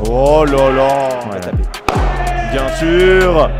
Oh là là. On va taper. Bien sûr.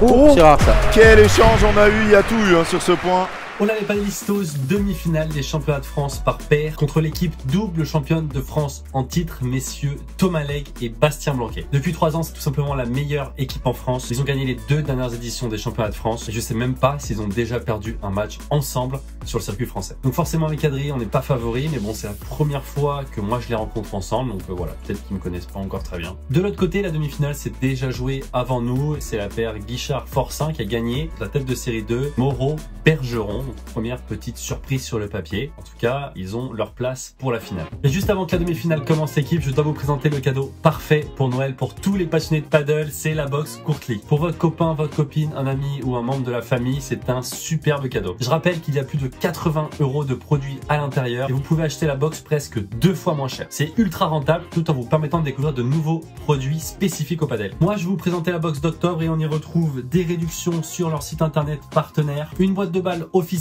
Oh, c'est rare ça. Quel échange on a eu, il y a tout eu sur ce point. On avait pas Listos, demi-finale des championnats de France par paire contre l'équipe double championne de France en titre, messieurs Thomas Legge et Bastien Blanquet. Depuis 3 ans, c'est tout simplement la meilleure équipe en France. Ils ont gagné les 2 dernières éditions des championnats de France et je sais même pas s'ils ont déjà perdu un match ensemble sur le circuit français. Donc forcément avec Adri, on n'est pas favoris, mais bon, c'est la première fois que moi je les rencontre ensemble, donc voilà, peut-être qu'ils me connaissent pas encore très bien. De l'autre côté, la demi-finale s'est déjà jouée avant nous. C'est la paire Guichard-Forcin qui a gagné la tête de série 2, Moreau-Bergeron. Donc, première petite surprise sur le papier. En tout cas, ils ont leur place pour la finale. Et juste avant que la demi-finale commence l'équipe, je dois vous présenter le cadeau parfait pour Noël pour tous les passionnés de paddle, c'est la box Courtly. Pour votre copain, votre copine, un ami ou un membre de la famille, c'est un superbe cadeau. Je rappelle qu'il y a plus de 80 € de produits à l'intérieur et vous pouvez acheter la box presque 2 fois moins cher. C'est ultra rentable tout en vous permettant de découvrir de nouveaux produits spécifiques au paddle. Moi, je vais vous présenter la box d'octobre et on y retrouve des réductions sur leur site internet partenaire, une boîte de balles officielle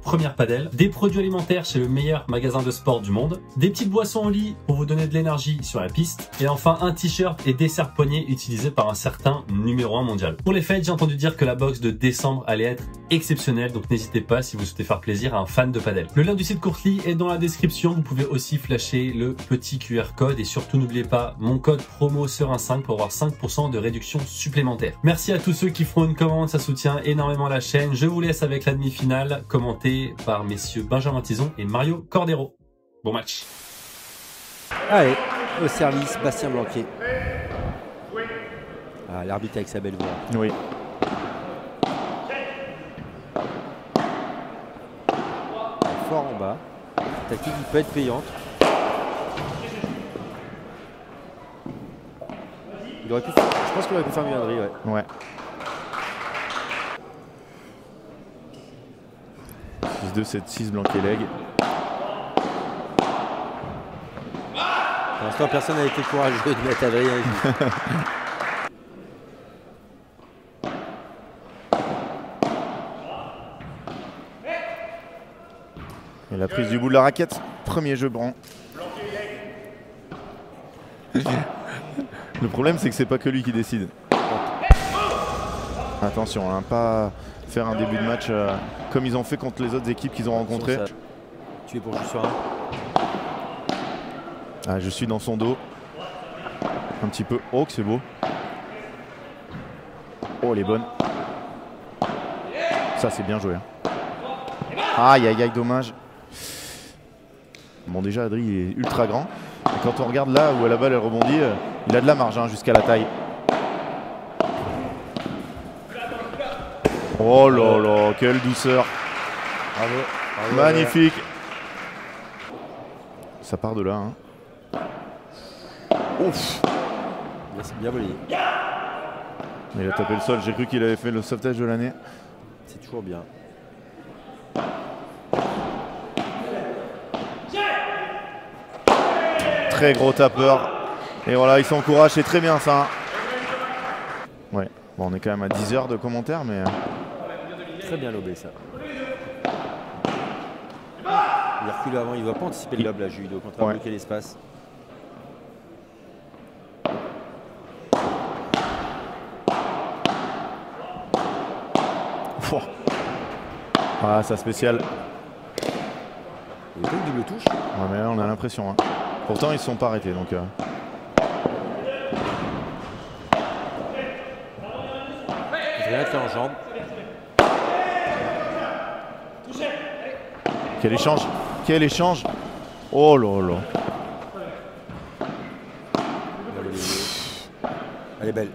Première Padel, des produits alimentaires chez le meilleur magasin de sport du monde, des petites boissons au lit pour vous donner de l'énergie sur la piste, et enfin un t-shirt et des serre-poignets utilisés par un certain numéro 1 mondial. Pour les fêtes, j'ai entendu dire que la box de décembre allait être exceptionnelle, donc n'hésitez pas si vous souhaitez faire plaisir à un fan de padel. Le lien du site Courtly est dans la description, vous pouvez aussi flasher le petit QR code et surtout n'oubliez pas mon code promo Serein5 pour avoir 5% de réduction supplémentaire. Merci à tous ceux qui feront une commande, ça soutient énormément la chaîne. Je vous laisse avec la demi-finale, commenté par messieurs Benjamin Tison et Mario Cordero. Bon match. Allez, au service, Bastien Blanquet. Ah, l'arbitre avec sa belle voix. Oui. Fort en bas. La tactique qui peut être payante. Il aurait pu... Je pense qu'il aurait pu faire mieux, Adri. Ouais. 6-2, 7-6, Blanquet Legge. Pour l'instant, personne n'a été courageux de mettre Adrien. Et la prise du bout de la raquette. Premier jeu branc. Le problème, c'est que c'est pas que lui qui décide. Attention, hein, pas faire un début de match comme ils ont fait contre les autres équipes qu'ils ont rencontrées. Tu es pour jouer sur un. Ah, je suis dans son dos. Un petit peu. Oh, que c'est beau. Oh, elle est bonne. Ça, c'est bien joué. Aïe, aïe, aïe, dommage. Bon, déjà, Adri est ultra grand. Et quand on regarde là où la balle elle rebondit, il a de la marge jusqu'à la taille. Oh là là, quelle douceur. Bravo. Bravo. Magnifique. Ça part de là. Hein. Ouf. C'est bien volé. Il a tapé le sol. J'ai cru qu'il avait fait le sauvetage de l'année. C'est toujours bien. Très gros tapeur. Et voilà, il s'encourage. C'est très bien ça. Ouais. Bon, on est quand même à 10 heures de commentaires, mais... Très bien lobé ça. Il recule avant, il ne va pas anticiper le lob là, Jules, au contraire, bloquer l'espace. Ah, ça spécial. Il y a une double touche. Ouais, mais là, on a l'impression. Hein. Pourtant, ils ne se sont pas arrêtés. Donc, Rien fait en jambe. Quel échange! Quel échange! Oh là là! Elle est belle.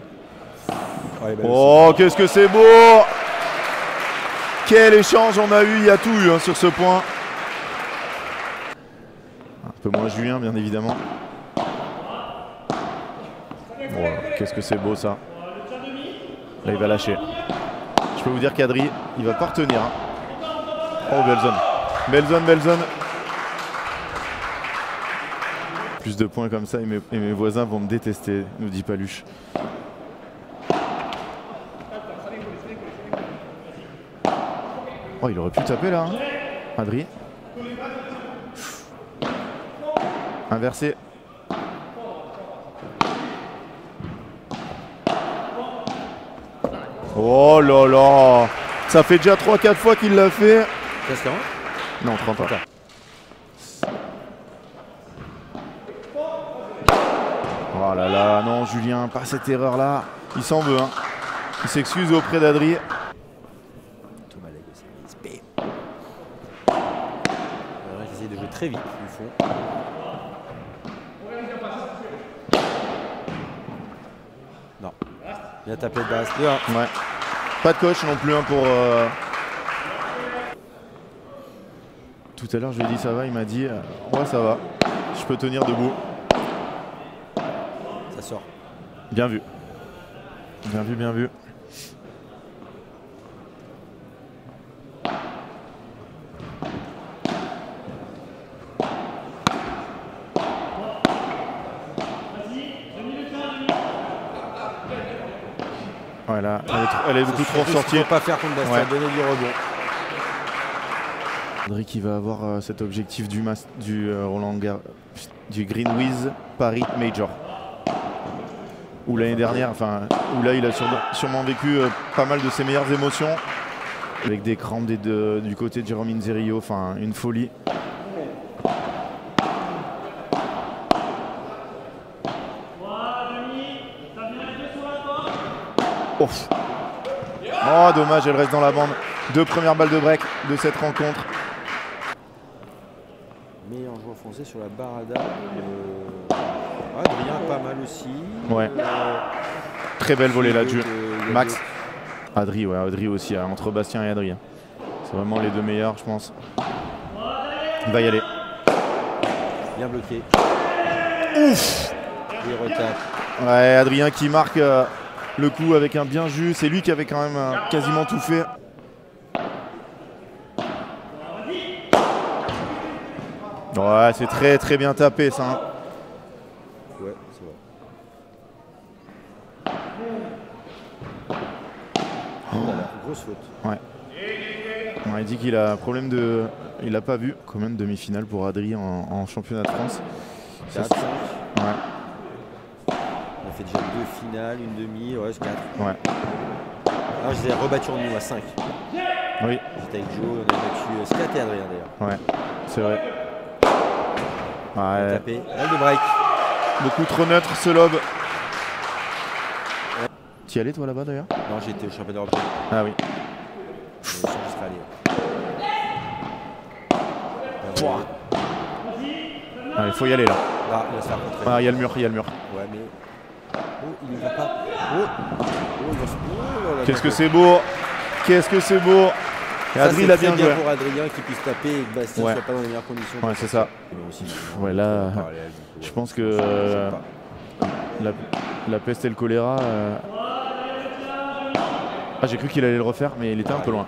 Oh, qu'est-ce que c'est beau! Quel échange on a eu! Il y a tout eu sur ce point. Un peu moins Julien, bien évidemment. Oh, qu'est-ce que c'est beau ça! Là, il va lâcher. Je peux vous dire qu'Adri, il va pas retenir. Hein. Oh, belle zone. Belle zone, belle zone. Plus de points comme ça et mes voisins vont me détester, nous dit Paluche. Oh, il aurait pu taper là, hein. Adri. Inversé. Oh là là. Ça fait déjà 3-4 fois qu'il l'a fait. 15-40. Non, 30 pas. Oh là là, non Julien, pas cette erreur là. Il s'en veut, hein. Il s'excuse auprès d'Adri. Tomaleg aussi. Il essaye de jouer très vite du fond. Non. Bien tapé de base. Ouais. Pas de coach non plus hein, pour. Tout à l'heure je lui ai dit ça va, il m'a dit ouais ça va. Je peux tenir debout. Ça sort. Bien vu. Bien vu, bien vu. Voilà, elle est beaucoup trop ressortie. Il ne faut pas faire contre Bastien, donner du rebond. Adri qui va avoir cet objectif du Green Wiz Paris Major. Où l'année dernière, enfin, où là il a sûrement vécu pas mal de ses meilleures émotions. Avec des crampes du côté de Jérôme Inzerillo, enfin une folie. Ouf. Oh dommage, elle reste dans la bande. 2 premières balles de break de cette rencontre. Meilleur joueur français sur la Barada. Adrien pas mal aussi. Ouais. Très belle volée là-dessus. Max. Adri, ouais, Adri aussi, hein, entre Bastien et Adrien. C'est vraiment les 2 meilleurs, je pense. Il va y aller. Bien bloqué. Ouf. Il retape. Ouais, Adrien qui marque le coup avec un bien jus. C'est lui qui avait quand même quasiment tout fait. Ouais, c'est très très bien tapé ça. Hein. Ouais, c'est vrai. Oh là là, grosse faute. Ouais. On a dit qu'il a un problème de. Il l'a pas vu. Combien de demi-finale pour Adrien en championnat de France? 4, 5. Ouais. On a fait déjà 2 finales, une demi, ouais, c'est 4. Ouais. Alors je les ai rebattus en nous à 5. Oui. J'étais avec Joe, on a battu Scat et Adrien d'ailleurs. Ouais, c'est vrai. Ouais. Tapé. Balle de break. Beaucoup trop neutre ce lob. Tu y allais toi là-bas d'ailleurs? Non, j'étais au championnat d'Europe. Ah oui. Il faut y aller là. Ah, il va se faire contrer. Ah, il y a le mur, il y a le mur. Ouais, mais. Oh, il n'y va pas. Oh, il va se. Oh, qu'est-ce que c'est beau! Qu'est-ce que c'est beau! Et Adri, il a bien joué. Pour Adrien qui puisse taper et que Bastien soit pas dans les meilleures conditions. Ouais, c'est ça. Ouais, là, je pense que la peste et le choléra. Ah, j'ai cru qu'il allait le refaire, mais il était un peu loin.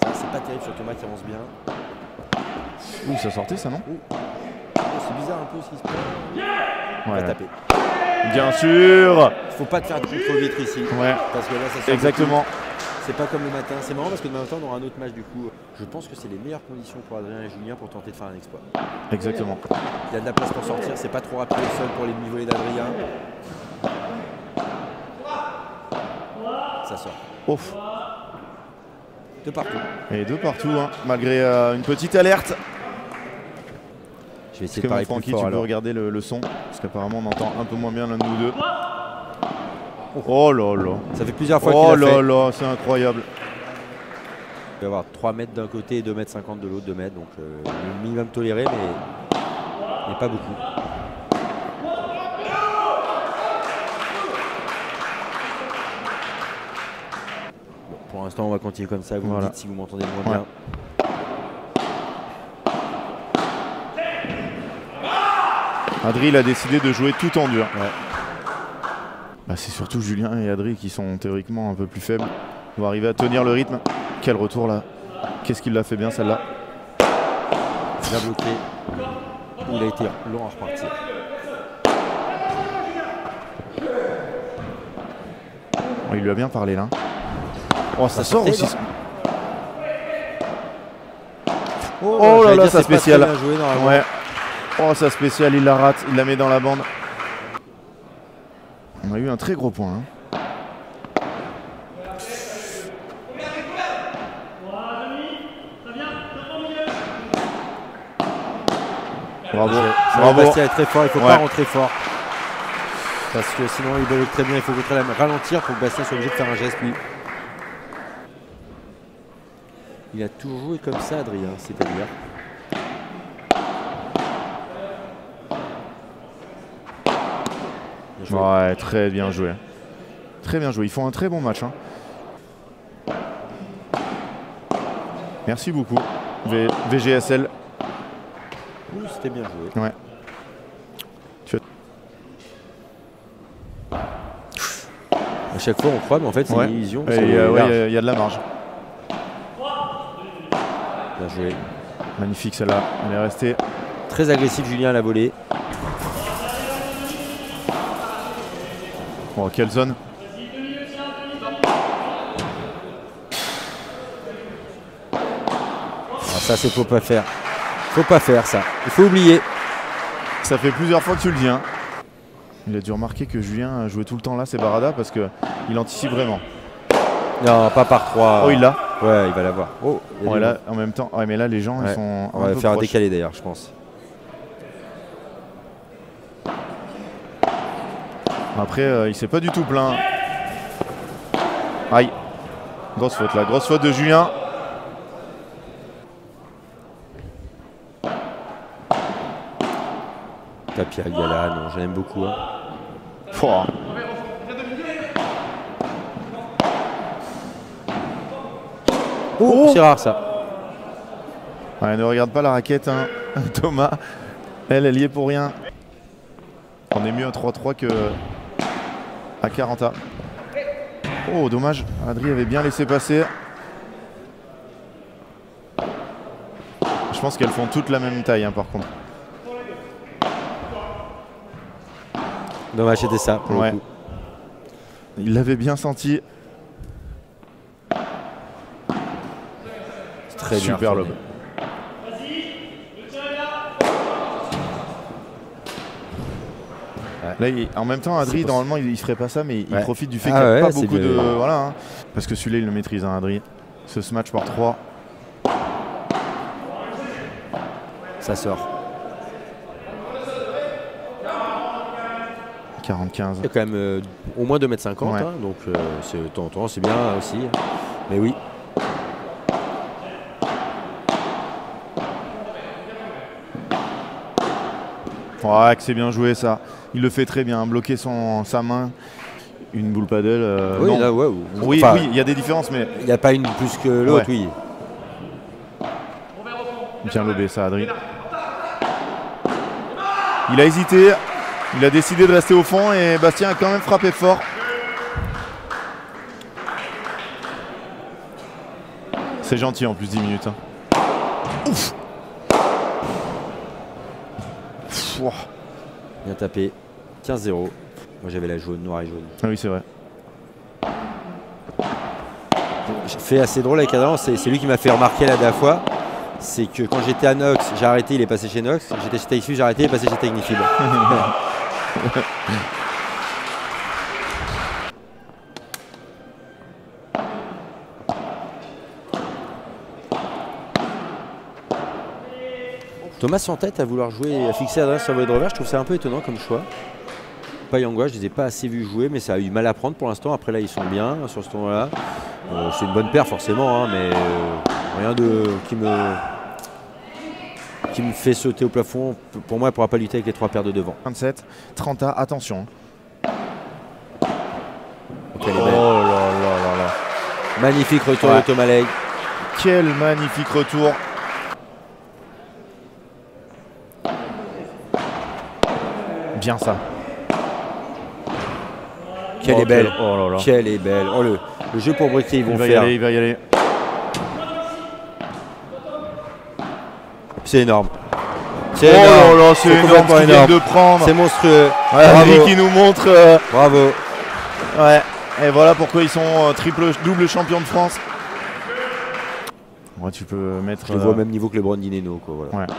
Ça, c'est pas terrible sur Thomas qui avance bien. Ouh, ça sortait ça, non? C'est bizarre un peu ce qui se passe. Ouais. Il va taper. Bien sûr! Il faut pas te faire de contre-vitre ici. Ouais. Parce que là, ça sort. Exactement. C'est pas comme le matin. C'est marrant parce que demain matin, on aura un autre match du coup. Je pense que c'est les meilleures conditions pour Adrien et Julien pour tenter de faire un exploit. Exactement. Il y a de la place pour sortir. C'est pas trop rapide au sol pour les demi-volées d'Adrien. Ça sort. Ouf. De partout. Et de partout, hein, malgré une petite alerte. Je vais essayer de parler parler Francky, plus fort, tu peux alors. regarder le son, parce qu'apparemment on entend un peu moins bien l'un de nous deux. Oh là là. Ça fait plusieurs fois Oh qu'il l'a fait. là là, c'est incroyable. Il va y avoir 3 mètres d'un côté et 2,50 mètres de l'autre, 2 mètres. Donc le minimum toléré, mais pas beaucoup. Bon, pour l'instant, on va continuer comme ça. Vous me dites si vous m'entendez moins bien. Adri, il a décidé de jouer tout tendu. Ouais. Bah, c'est surtout Julien et Adri qui sont théoriquement un peu plus faibles. Ils vont arriver à tenir le rythme. Quel retour là. Qu'est-ce qu'il l'a fait bien celle-là. Bien bloqué. Il a été long à repartir. Oh, il lui a bien parlé là. Oh, ça sort aussi. Oh là là, ça spécial. Joué, ouais. Oh, sa spéciale, il la rate, il la met dans la bande. On a eu un très gros point. Hein. Bravo. Bravo. Bastien est très fort, il ne faut pas rentrer fort. Parce que sinon il bloque très bien, il faut ralentir pour que Bastien soit obligé de faire un geste lui. Il a toujours joué comme ça Adrien, c'est-à-dire. Ouais, très bien joué. Très bien joué, ils font un très bon match. Hein. Merci beaucoup, VGSL. Oui, c'était bien joué. Ouais. À chaque fois on croit, mais en fait c'est une illusion. Il y a de la marge. Bien joué. Magnifique celle-là, elle est restée. Très agressif Julien à la volée. Oh, quelle zone. Ça c'est faut pas faire. Faut pas faire ça. Il faut oublier. Ça fait plusieurs fois que tu le dis. Hein. Il a dû remarquer que Julien jouait tout le temps là, c'est Barada, parce qu'il anticipe vraiment. Non, pas par 3. Oh, il l'a. Ouais, il va l'avoir. Oh, ouais, là, en même temps. Ouais, mais là, les gens, ils sont. On va faire un décalé d'ailleurs, je pense. Après, il s'est pas du tout plaint. Aïe. Grosse faute là, grosse faute de Julien. Tapia Gala, non, j'aime beaucoup. Hein. Oh, c'est rare ça. Ouais, ne regarde pas la raquette, hein. Thomas. Elle y est pour rien. On est mieux à 3-3 que à 40A. Oh, dommage. Adri avait bien laissé passer. Je pense qu'elles font toutes la même taille, hein, par contre. Dommage, c'était ça pour le coup. Il l'avait bien senti. Très bien. Super lob. Là, en même temps, Adri, normalement, il ferait pas ça, mais il profite du fait qu'il n'y a pas beaucoup de. Voilà, hein. Parce que celui-là, il le maîtrise, hein, Adri. Ce match par 3. Ça sort. 40-15. Il y a quand même au moins 2,50 m, hein, donc de temps en temps, c'est bien aussi. Mais oui. Ouais, que c'est bien joué ça. Il le fait très bien, bloquer sa main. Une boule paddle. Oui, non. là, ouais. Oui, enfin, oui, il y a des différences, mais. Il n'y a pas une plus que l'autre, oui. Bien lobé ça, Adri. Il a hésité. Il a décidé de rester au fond et Bastien a quand même frappé fort. C'est gentil en plus 10 minutes. Hein. Ouf. Bien tapé. 15-0. Moi j'avais la jaune, noire et jaune. Ah oui, c'est vrai. J'ai fait assez drôle avec Adrien, c'est lui qui m'a fait remarquer la dernière fois. C'est que quand j'étais à Nox, j'ai arrêté, il est passé chez Nox. J'étais chez Taïfu, j'ai arrêté, il est passé chez Technifib. Thomas s'entête à vouloir jouer, à fixer Adrien sur le de revers. Je trouve ça un peu étonnant comme choix. Payangua, je ne les ai pas assez vus jouer, mais ça a eu mal à prendre pour l'instant. Après là, ils sont bien sur ce tournoi-là. C'est une bonne paire forcément, hein, mais rien qui me fait sauter au plafond. Pour moi, elle ne pourra pas lutter avec les 3 paires de devant. 27, 30A, attention. Donc, elle est belle. Oh là là là là. Magnifique retour de Thomas Legge. Quel magnifique retour. Bien ça. Quelle est belle. Oh là là. Quelle est belle. Oh, le jeu pour briquer, ils vont faire. Il va y aller. C'est énorme. C'est énorme. Là là, c'est énorme ce qu'ils viennent de prendre. C'est monstrueux. Ouais, Adri qui nous montre. Bravo. Ouais. Et voilà pourquoi ils sont double champions de France. Ouais, tu peux mettre. Je le vois au même niveau que le Brandineno, quoi. Voilà. Ouais.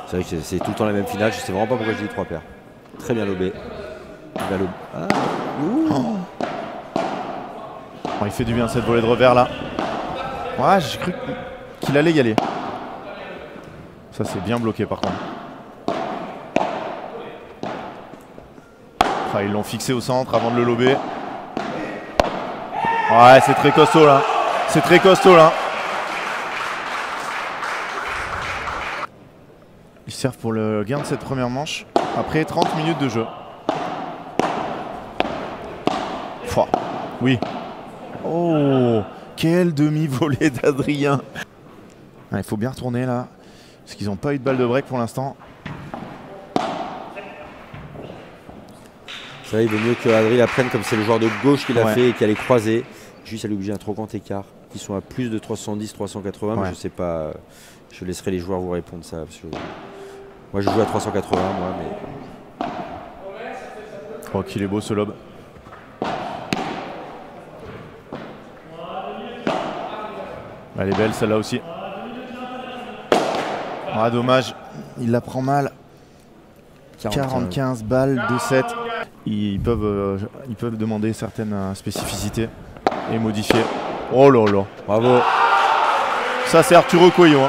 C'est vrai que c'est tout le temps la même finale. Je sais vraiment pas pourquoi je dis 3 paires. Très bien lobé. Il va il fait du bien cette volée de revers là. Ouais, j'ai cru qu'il allait y aller. Ça c'est bien bloqué par contre. Ah, ils l'ont fixé au centre avant de le lober. Ouais, c'est très costaud là. C'est très costaud là. Ils servent pour le gain de cette première manche après 30 minutes de jeu. Pouah. Oui. Oh, quelle demi-volée d'Adrien. Il faut bien retourner là. Parce qu'ils n'ont pas eu de balle de break pour l'instant. Ça, il vaut mieux que Adrien la prenne comme c'est le joueur de gauche qui l'a fait et qui allait croiser. Juste à lui obliger un trop grand écart. Ils sont à plus de 310, 380. Mais je sais pas. Je laisserai les joueurs vous répondre ça. Parce que moi je joue à 380 moi, mais. Oh, qu'il est beau ce lob. Elle est belle celle-là aussi. Ah, dommage, il la prend mal. 45 balles de 7. Ils peuvent demander certaines spécificités et modifier. Oh là là. Bravo. Ça c'est Arturo Coelho.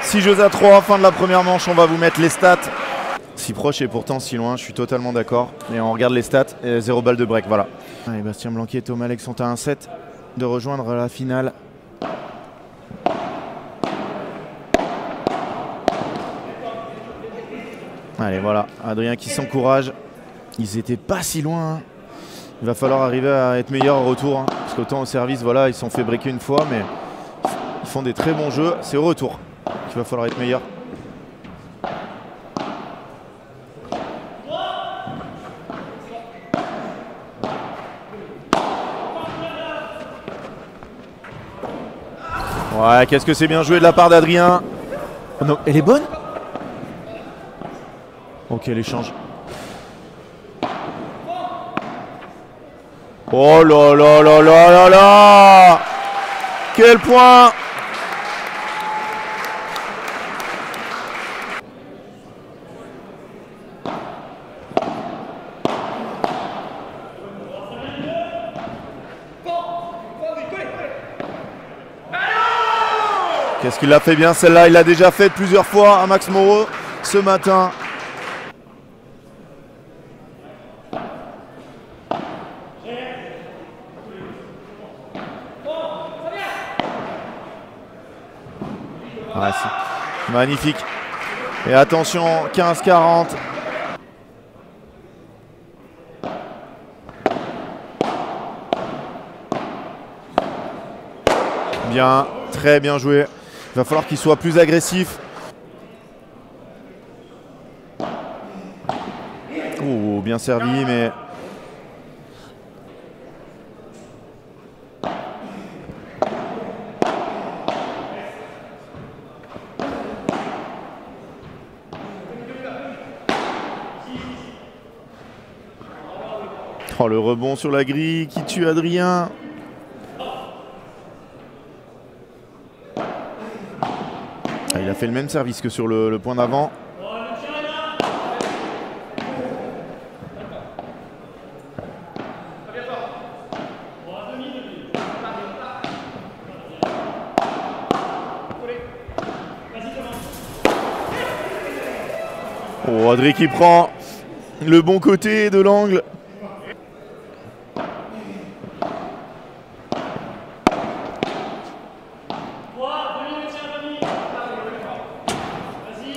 6 jeux à 3, fin de la première manche, on va vous mettre les stats. Si proche et pourtant si loin, je suis totalement d'accord. Et on regarde les stats, et 0 balle de break, voilà. Allez, Bastien Blanqui et Thomas Legge sont à 1-7 de rejoindre la finale. Allez, voilà, Adrien qui s'encourage. Ils étaient pas si loin. Hein. Il va falloir arriver à être meilleur au retour. Hein. Parce qu'autant au service, voilà, ils se sont fait breaker une fois, mais ils font des très bons jeux. C'est au retour qu'il va falloir être meilleur. Ouais, qu'est-ce que c'est bien joué de la part d'Adrien. Oh non, elle est bonne. Ok, l'échange. Oh là là là là là là. Quel point. Qu'est-ce qu'il a fait bien celle-là? Il l'a déjà faite plusieurs fois à Max Moreau ce matin. Ouais, c'est magnifique. Et attention, 15-40. Bien, très bien joué. Il va falloir qu'il soit plus agressif. Oh, bien servi, mais... Oh, le rebond sur la grille qui tue Adrien. Ah, il a fait le même service que sur le point d'avant. Oh, Adrien qui prend le bon côté de l'angle.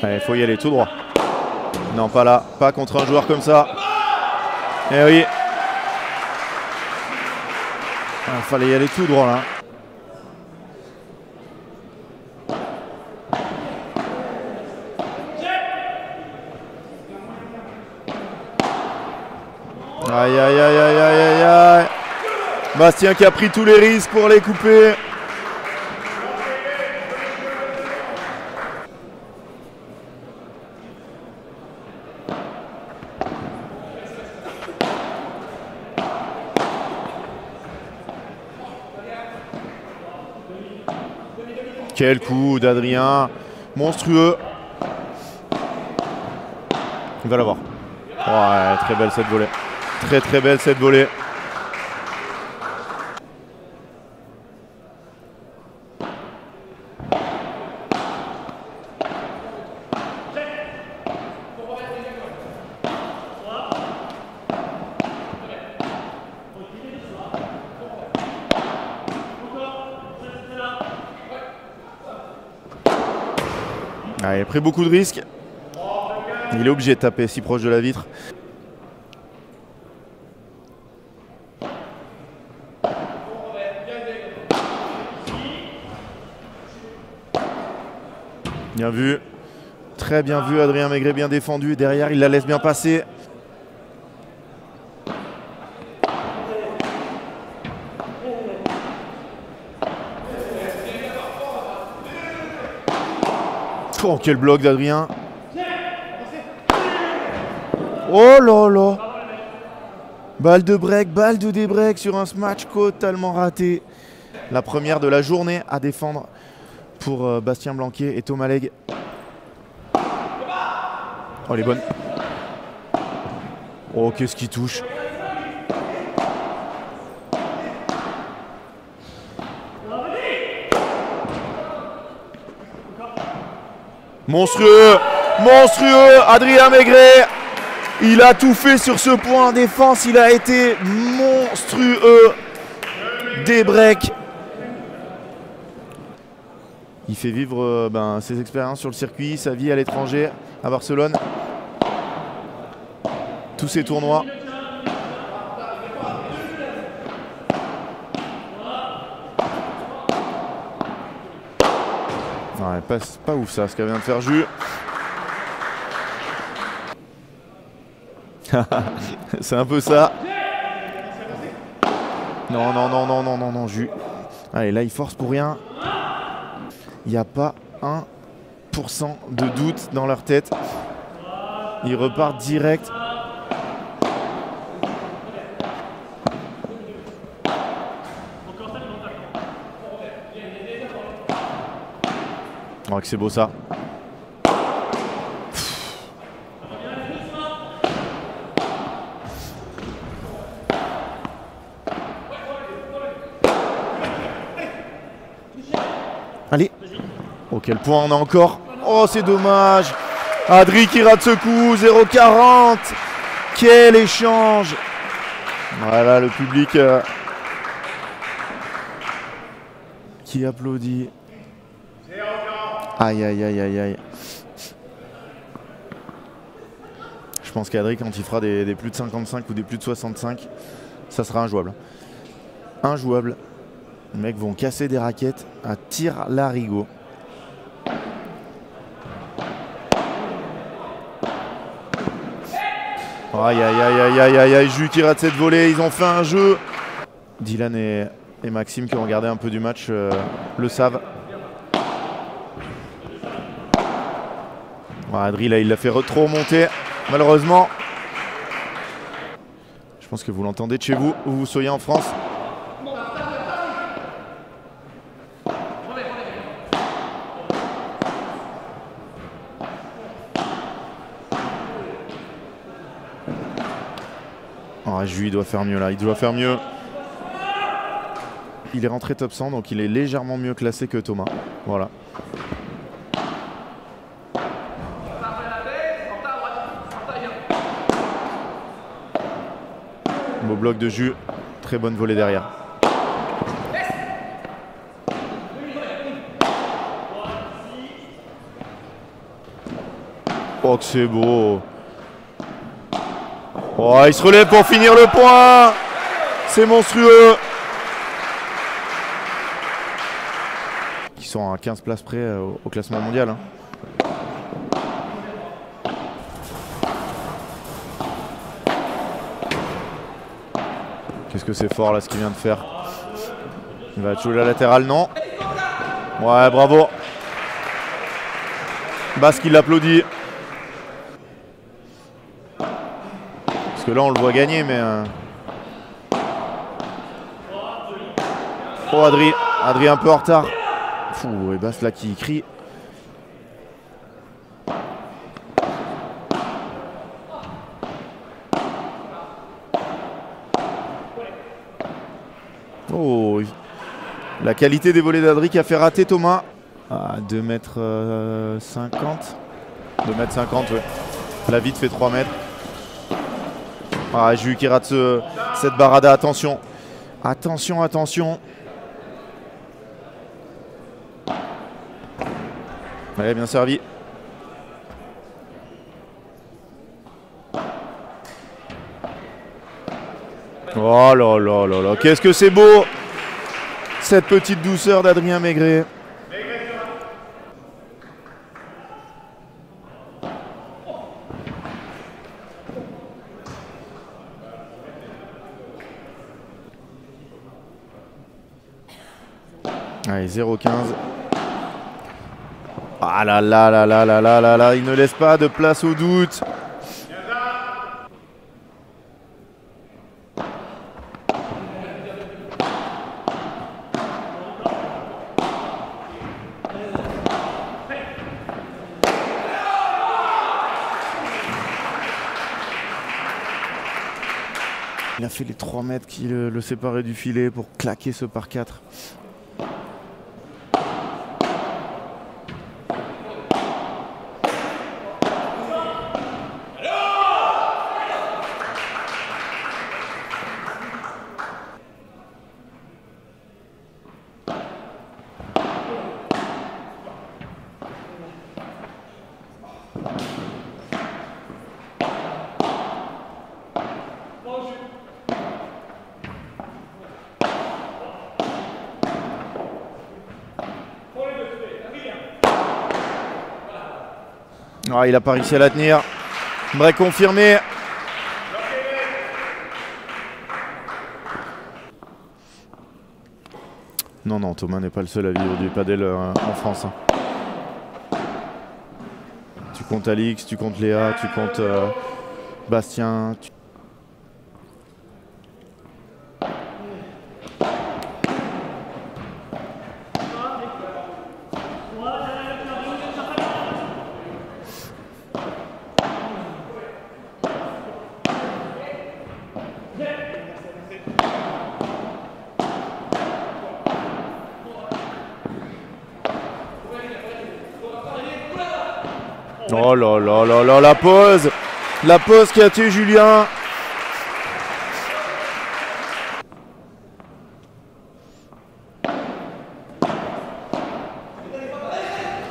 Il faut y aller tout droit. Non, pas là, pas contre un joueur comme ça. Eh oui. Il fallait y aller tout droit là. Aïe aïe aïe aïe aïe aïe aïe. Bastien qui a pris tous les risques pour les couper. Quel coup d'Adrien, monstrueux. Il va l'avoir. Ouais, très belle cette volée. Très très belle cette volée. Ah, il a pris beaucoup de risques. Il est obligé de taper si proche de la vitre. Bien vu. Très bien vu, Adrien Maigret, bien défendu. Derrière, il la laisse bien passer. Oh, quel bloc d'Adrien. Oh là là. Balle de break, balle de débreak sur un smash totalement raté. La première de la journée à défendre pour Bastien Blanquet et Thomas Legge. Oh, elle est bonne. Oh, qu'est-ce qui touche. Monstrueux, monstrueux, Adrien Maigret. Il a tout fait sur ce point en défense, il a été monstrueux. Des breaks. Il fait vivre ses expériences sur le circuit, sa vie à l'étranger, à Barcelone. Tous ses tournois. Ouais, pas ouf ça, ce qu'elle vient de faire Jus. C'est un peu ça. Non, non, non, non, non, non, non, Jus. Allez, là, il force pour rien. Il n'y a pas 1% de doute dans leur tête. Ils repartent direct. Oh, que c'est beau ça. Allez. Oh, quel point on a encore. Oh, c'est dommage. Adri qui rate ce coup. 0,40. Quel échange. Voilà le public qui applaudit. Aïe, aïe, aïe, aïe, aïe. Je pense qu'Adri, quand il fera des plus de 55 ou des plus de 65, ça sera injouable. Injouable. Les mecs vont casser des raquettes à tir larigot. Aïe, aïe, aïe, aïe, aïe, aïe, aïe, Jus qui rate cette volée. Ils ont fait un jeu. Dylan et Maxime qui ont regardé un peu du match le savent. Adri, là, il l'a fait trop remonter, malheureusement. Je pense que vous l'entendez de chez vous, où vous soyez en France. Oh, Jus, il doit faire mieux là, il doit faire mieux. Il est rentré top 100, donc il est légèrement mieux classé que Thomas. Voilà. Beau bloc de Jus, très bonne volée derrière. Oh que c'est beau. Oh, il se relève pour finir le point. C'est monstrueux. Ils sont à 15 places près au classement mondial. Hein. Qu'est-ce que c'est fort là ce qu'il vient de faire. Il va jouer la latérale, non. Ouais, bravo. Basque qui l'applaudit. Parce que là on le voit gagner mais... Oh Adri un peu en retard. Fou, et Basque là qui crie. La qualité des volets d'Adri qui a fait rater Thomas. À 2,50 m. 2,50 m, ouais. La vite fait 3 mètres. Ah, Jules qui rate cette barada. Attention. Attention, attention. Allez, bien servi. Oh là là là là. Qu'est-ce que c'est beau, cette petite douceur d'Adrien Maigret. Allez, 0,15. Ah là là là là là là là là, il ne laisse pas de place au doute. Il a fait les 3 mètres qui le séparaient du filet pour claquer ce par 4. Ah, il n'a pas réussi à la tenir. Break confirmé. Non, non, Thomas n'est pas le seul à vivre du padel en France. Tu comptes Alix, tu comptes Léa, tu comptes Bastien. Oh là là là là, la pause qui a tué Julien.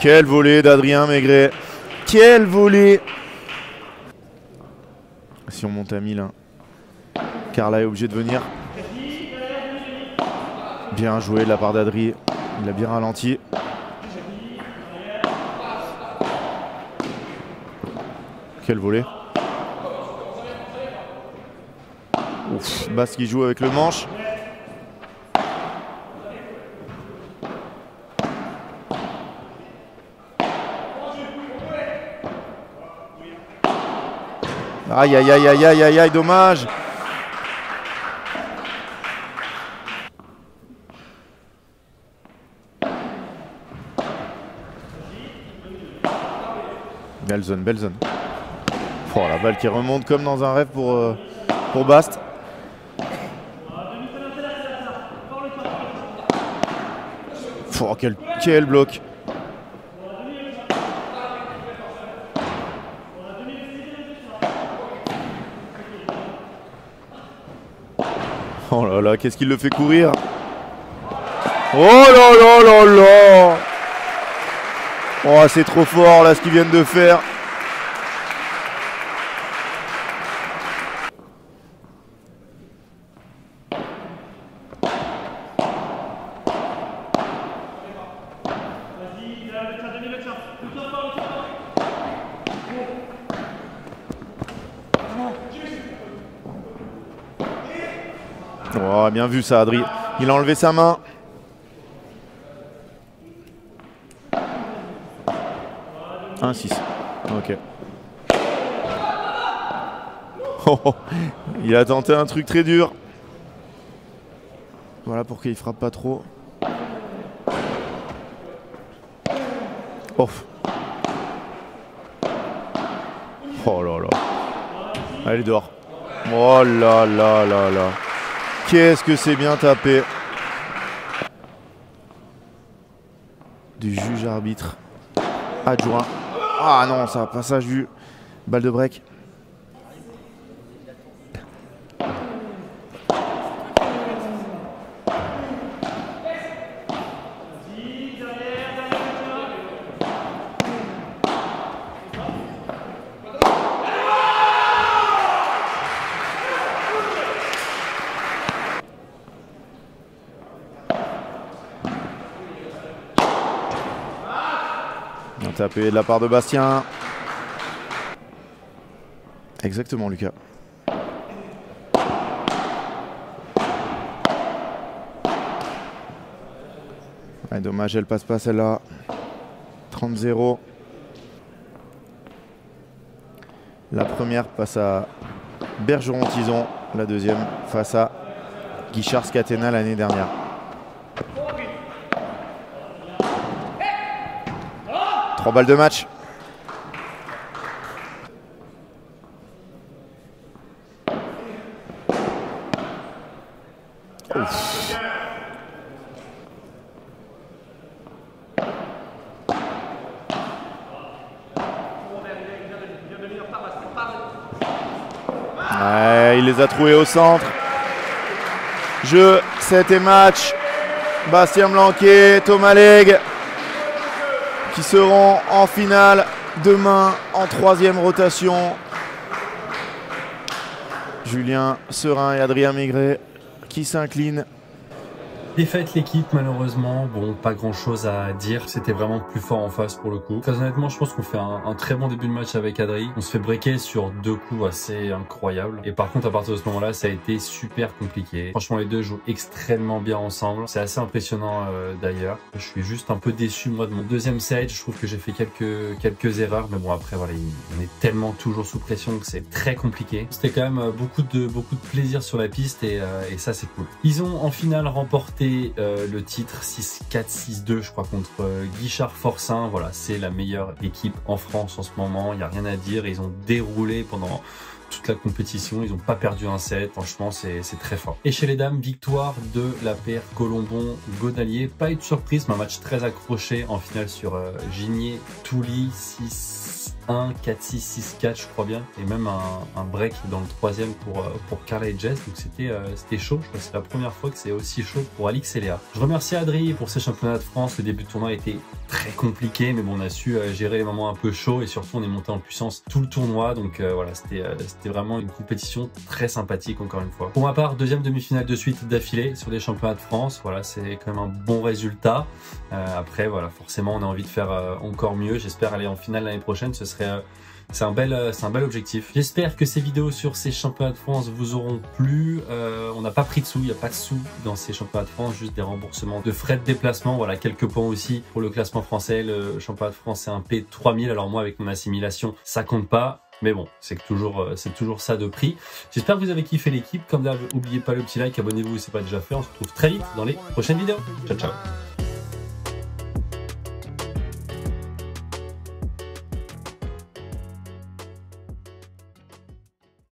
Quel volley d'Adrien Maigret. Quel volley. Si on monte à 1000, hein. Carla est obligé de venir. Bien joué de la part d'Adri. Il a bien ralenti. Quel volley. Ouf, Basse qui joue avec le manche. Aïe aïe aïe aïe aïe aïe aïe, dommage. Belle zone, belle zone. Oh, la balle qui remonte comme dans un rêve pour Bast. Oh, quel bloc. Oh là là, qu'est-ce qu'il le fait courir. Oh là là là là. Oh, c'est trop fort là ce qu'ils viennent de faire. Oh, bien vu ça, Adri. Il a enlevé sa main. Un 6. Ok. Oh, il a tenté un truc très dur. Voilà pourquoi il frappe pas trop. Oh. Oh là là. Elle est dehors. Oh là là là là. Qu'est-ce que c'est bien tapé. du juge arbitre adjoint. Ah non, ça passage du balle de break. Tapé de la part de Bastien. Exactement, Lucas. Ouais, dommage, elle passe pas celle-là. 30-0. La première passe à Bergeron-Tison. La deuxième face à Guichard-Scatena l'année dernière. Trois balles de match. Ouf. Ouais, il les a trouvés au centre. Jeu, 7 et match. Bastien Blanquet, Thomas Legge, qui seront en finale demain en 3e rotation. Julien Serin et Adrien Maigret qui s'inclinent. Défaite l'équipe malheureusement, bon pas grand chose à dire, c'était vraiment plus fort en face pour le coup. Très honnêtement je pense qu'on fait un très bon début de match avec Adri, on se fait breaker sur 2 coups assez incroyables et par contre à partir de ce moment là ça a été super compliqué. Franchement les deux jouent extrêmement bien ensemble, c'est assez impressionnant d'ailleurs. Je suis juste un peu déçu moi de mon deuxième set, je trouve que j'ai fait quelques erreurs mais bon après voilà on est tellement toujours sous pression que c'est très compliqué. C'était quand même beaucoup de plaisir sur la piste et ça c'est cool. Ils ont en finale remporté le titre 6-4, 6-2 je crois contre Guichard-Forçin. Voilà, c'est la meilleure équipe en France en ce moment, il n'y a rien à dire, ils ont déroulé pendant toute la compétition, ils n'ont pas perdu un set, franchement c'est très fort. Et chez les dames, victoire de la paire Colombon-Godalier, pas eu de surprise, mais un match très accroché en finale sur Gigné-Touli, 6-1, 4-6, 6-4 je crois bien, et même un break dans le 3e pour Carla et Jess, donc c'était chaud, je crois que c'est la première fois que c'est aussi chaud pour Alix et Léa. Je remercie Adri pour ces championnats de France, le début de tournoi était très compliqué, mais bon on a su gérer les moments un peu chauds et surtout on est monté en puissance tout le tournoi, donc voilà c'était vraiment une compétition très sympathique encore une fois. Pour ma part, deuxième demi-finale de suite d'affilée sur des championnats de France, voilà c'est quand même un bon résultat. Après voilà forcément on a envie de faire encore mieux, j'espère aller en finale l'année prochaine, c'est un bel objectif. J'espère que ces vidéos sur ces championnats de France vous auront plu. On n'a pas pris de sous, il n'y a pas de sous dans ces championnats de France, juste des remboursements de frais de déplacement. Voilà, quelques points aussi pour le classement français. Le championnat de France c'est un P3000, alors moi avec mon assimilation ça compte pas. Mais bon, c'est toujours ça de prix. J'espère que vous avez kiffé l'équipe. Comme d'hab, n'oubliez pas le petit like, abonnez-vous si ce n'est pas déjà fait. On se retrouve très vite dans les prochaines vidéos. Ciao, ciao.